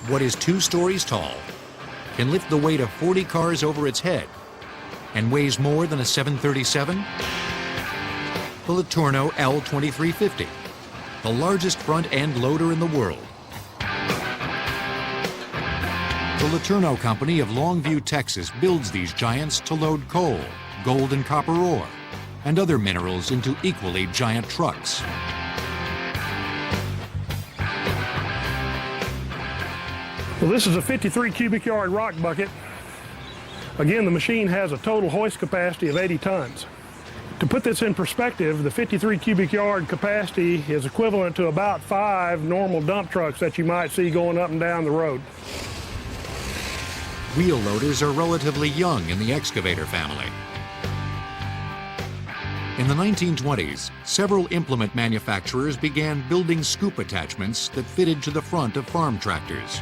what is 2 stories tall, can lift the weight of 40 cars over its head, and weighs more than a 737? The Letourneau L2350, the largest front-end loader in the world. The Letourneau Company of Longview, Texas builds these giants to load coal, gold and copper ore, and other minerals into equally giant trucks. Well, this is a 53 cubic yard rock bucket. Again, the machine has a total hoist capacity of 80 tons. To put this in perspective, the 53 cubic yard capacity is equivalent to about 5 normal dump trucks that you might see going up and down the road. Wheel loaders are relatively young in the excavator family. In the 1920s, several implement manufacturers began building scoop attachments that fitted to the front of farm tractors.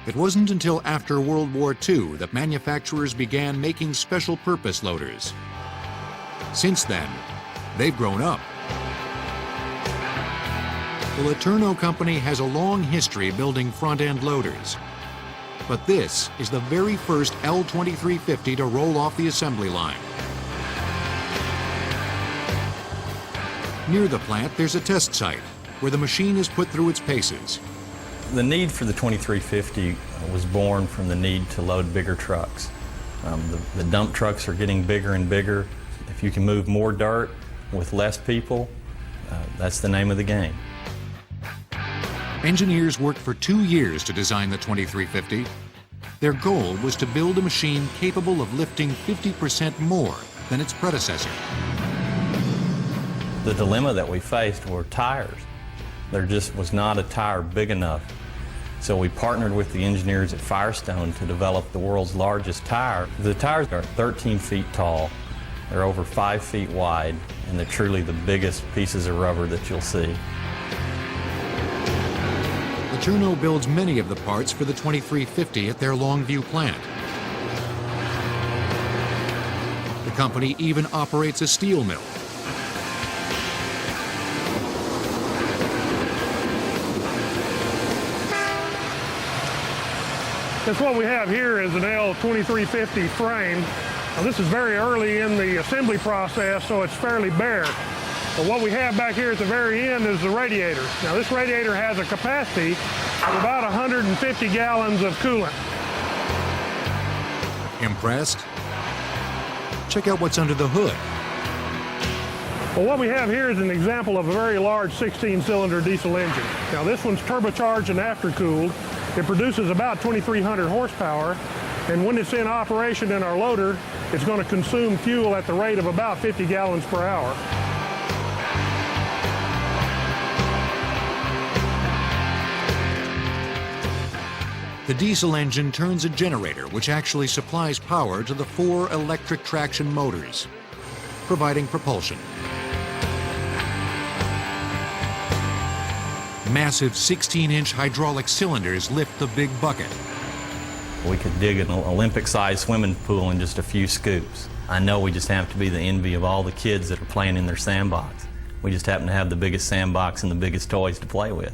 It wasn't until after World War II that manufacturers began making special purpose loaders. Since then, they've grown up. The Letourneau Company has a long history building front-end loaders. But this is the very first L2350 to roll off the assembly line. Near the plant, there's a test site where the machine is put through its paces. The need for the 2350 was born from the need to load bigger trucks. The dump trucks are getting bigger and bigger. If you can move more dirt with less people, that's the name of the game. Engineers worked for 2 years to design the 2350. Their goal was to build a machine capable of lifting 50% more than its predecessor. The dilemma that we faced were tires. There just was not a tire big enough. So we partnered with the engineers at Firestone to develop the world's largest tire. The tires are 13 feet tall, they're over 5 feet wide, and they're truly the biggest pieces of rubber that you'll see. Letourneau builds many of the parts for the 2350 at their Longview plant. The company even operates a steel mill. That's what we have here is an L2350 frame. Now, this is very early in the assembly process, so it's fairly bare. But what we have back here at the very end is the radiator. Now, this radiator has a capacity of about 150 gallons of coolant. Impressed? Check out what's under the hood. Well, what we have here is an example of a very large 16-cylinder diesel engine. Now, this one's turbocharged and after-cooled. It produces about 2,300 horsepower, and when it's in operation in our loader, it's going to consume fuel at the rate of about 50 gallons per hour. The diesel engine turns a generator which actually supplies power to the 4 electric traction motors, providing propulsion. Massive 16-inch hydraulic cylinders lift the big bucket. We could dig an Olympic-sized swimming pool in just a few scoops. I know we just have to be the envy of all the kids that are playing in their sandbox. We just happen to have the biggest sandbox and the biggest toys to play with.